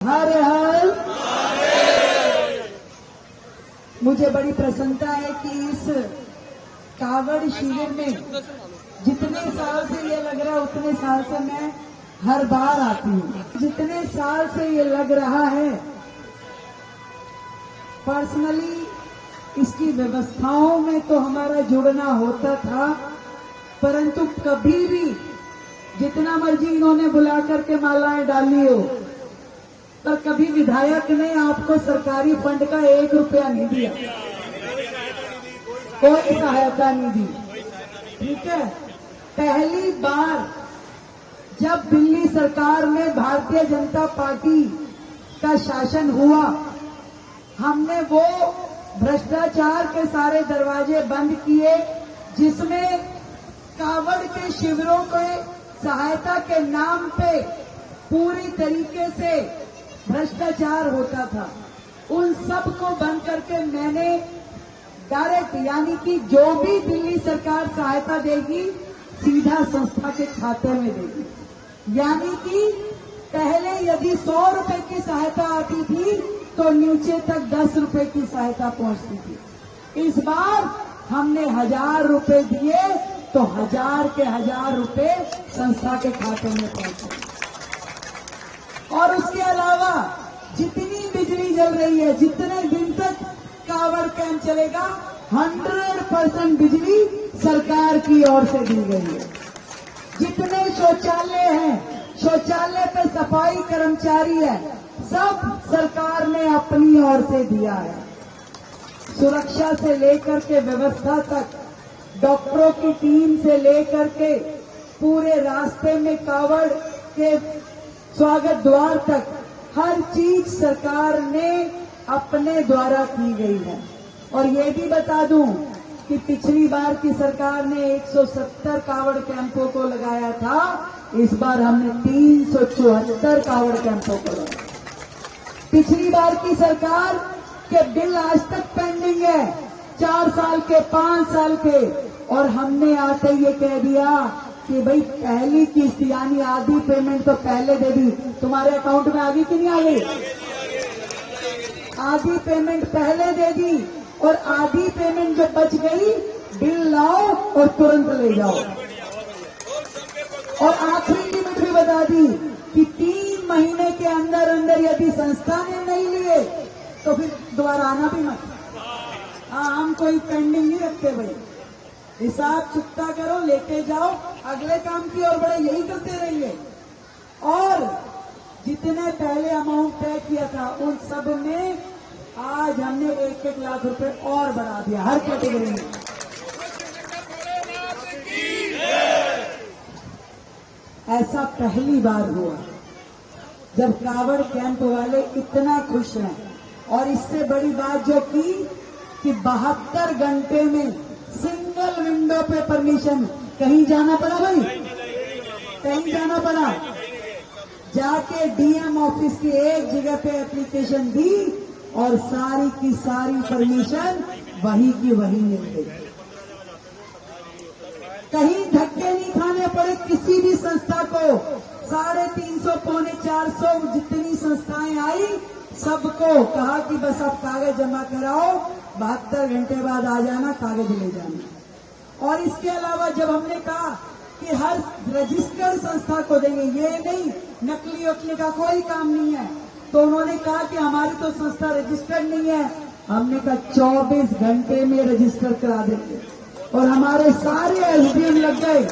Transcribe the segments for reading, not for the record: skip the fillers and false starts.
हर हर। मुझे बड़ी प्रसन्नता है कि इस कावड़ शिविर में जितने साल से ये लग रहा है उतने साल से मैं हर बार आती हूँ। जितने साल से ये लग रहा है पर्सनली इसकी व्यवस्थाओं में तो हमारा जुड़ना होता था, परंतु कभी भी जितना मर्जी इन्होंने बुला करके मालाएं डाली हो, पर कभी विधायक ने आपको सरकारी फंड का 1 रुपया नहीं दिया, कोई सहायता नहीं दी। ठीक है, पहली बार जब दिल्ली सरकार में भारतीय जनता पार्टी का शासन हुआ, हमने वो भ्रष्टाचार के सारे दरवाजे बंद किए जिसमें कावड़ के शिविरों को सहायता के नाम पे पूरी तरीके से भ्रष्टाचार होता था। उन सब को बंद करके मैंने डायरेक्ट, यानी कि जो भी दिल्ली सरकार सहायता देगी सीधा संस्था के खाते में देगी। यानी कि पहले यदि 100 रुपए की सहायता आती थी तो नीचे तक 10 रुपए की सहायता पहुंचती थी। इस बार हमने 1000 रुपए दिए तो 1000 के 1000 रुपए संस्था के खाते में पहुंचे। और उसके अलावा जितनी बिजली जल रही है, जितने दिन तक कावड़ कैंप चलेगा, 100% बिजली सरकार की ओर से दी गई है। जितने शौचालय हैं, शौचालय पे सफाई कर्मचारी है, सब सरकार ने अपनी ओर से दिया है। सुरक्षा से लेकर के व्यवस्था तक, डॉक्टरों की टीम से लेकर के पूरे रास्ते में कावड़ के स्वागत द्वार तक हर चीज सरकार ने अपने द्वारा की गई है। और ये भी बता दूं कि पिछली बार की सरकार ने 170 कावड़ कैंपों को लगाया था, इस बार हमने 374 कावड़ कैंपों को लगाया। पिछली बार की सरकार के बिल आज तक पेंडिंग है, 4 साल के, 5 साल के, और हमने आते ये कह दिया कि भाई पहली किस्त यानी आधी पेमेंट तो पहले दे दी। तुम्हारे अकाउंट में आ गई कि नहीं आ गई? आधी पेमेंट पहले दे दी और आधी पेमेंट जो बच गई बिल लाओ और तुरंत ले जाओ। और आखिरी लिमिट भी बता दी कि 3 महीने के अंदर अंदर यदि संस्था ने नहीं लिए तो फिर दोबारा आना भी मत। हाँ, हम कोई पेंडिंग नहीं रखते भाई, हिसाब चुकता करो, लेके जाओ, अगले काम की और बड़े, यही करते रहिए। और जितने पहले अमाउंट तय किया था उन सब में आज हमने 1-1 लाख रुपए और बढ़ा दिया हर कैटेगरी में। ऐसा पहली बार हुआ जब कावड़ कैंप वाले इतना खुश हैं। और इससे बड़ी बात जो की कि 72 घंटे में सिंगल विंडो पे परमिशन, कहीं जाना पड़ा भाई, कहीं जाना पड़ा, जाके डीएम ऑफिस की एक जगह पे एप्लीकेशन दी और सारी की सारी परमिशन वही की वही मिल गई। कहीं धक्के नहीं खाने पड़े किसी भी संस्था को। 350 पौने 400 जितनी संस्थाएं आई, सबको कहा कि बस आप कागज जमा कराओ, 72 घंटे बाद आ जाना, कागज ले जाना। और इसके अलावा जब हमने कहा कि हर रजिस्टर्ड संस्था को देंगे, ये नहीं नकली वकली का कोई काम नहीं है, तो उन्होंने कहा कि हमारी तो संस्था रजिस्टर्ड नहीं है। हमने कहा 24 घंटे में रजिस्टर करा देंगे और हमारे सारे एसडीएम लग गए।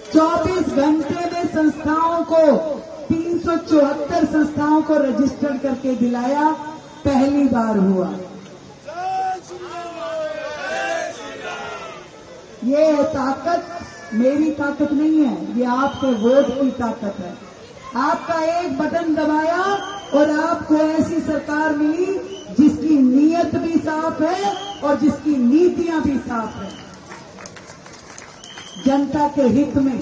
24 घंटे में संस्थाओं को 374 संस्थाओं को रजिस्टर करके दिलाया, पहली बार हुआ। ये ताकत मेरी ताकत नहीं है, ये आपके वोट की ताकत है। आपका एक बटन दबाया और आपको ऐसी सरकार मिली जिसकी नीयत भी साफ है और जिसकी नीतियां भी साफ है। जनता के हित में,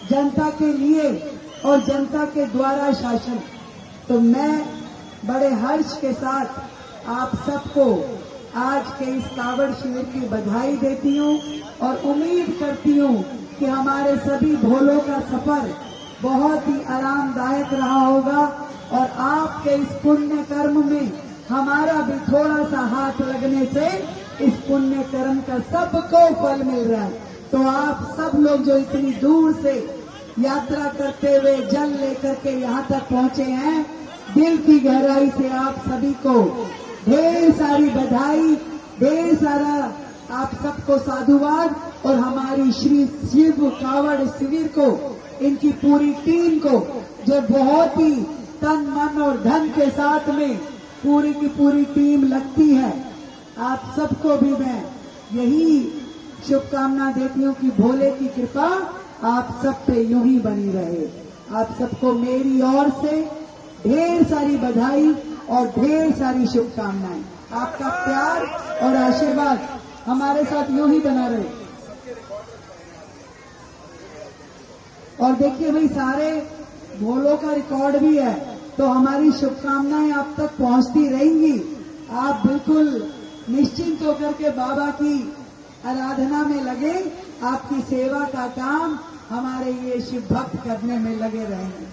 जनता के लिए और जनता के द्वारा शासन। तो मैं बड़े हर्ष के साथ आप सबको आज के इस कावड़ शिविर की बधाई देती हूँ और उम्मीद करती हूँ कि हमारे सभी भोलों का सफर बहुत ही आरामदायक रहा होगा। और आपके इस पुण्य कर्म में हमारा भी थोड़ा सा हाथ लगने से इस पुण्य कर्म का सबको फल मिल रहा है। तो आप सब लोग जो इतनी दूर से यात्रा करते हुए जल लेकर के यहाँ तक पहुंचे हैं, दिल की गहराई से आप सभी को ढेर सारी बधाई, ढेर सारा आप सबको साधुवाद और हमारी श्री शिव कावड़ शिविर को, इनकी पूरी टीम को जो बहुत ही तन मन और धन के साथ में पूरी की पूरी टीम लगती है, आप सबको भी मैं यही शुभकामना देती हूँ कि भोले की कृपा आप सब पे यूं ही बनी रहे। आप सबको मेरी ओर से ढेर सारी बधाई और ढेर सारी शुभकामनाएं। आपका प्यार और आशीर्वाद हमारे साथ यूं ही बना रहे। और देखिए भाई, सारे भोलों का रिकॉर्ड भी है, तो हमारी शुभकामनाएं आप तक पहुंचती रहेंगी। आप बिल्कुल निश्चिंत होकर के बाबा की आराधना में लगे, आपकी सेवा का काम हमारे ये शिव भक्त करने में लगे रहेंगे।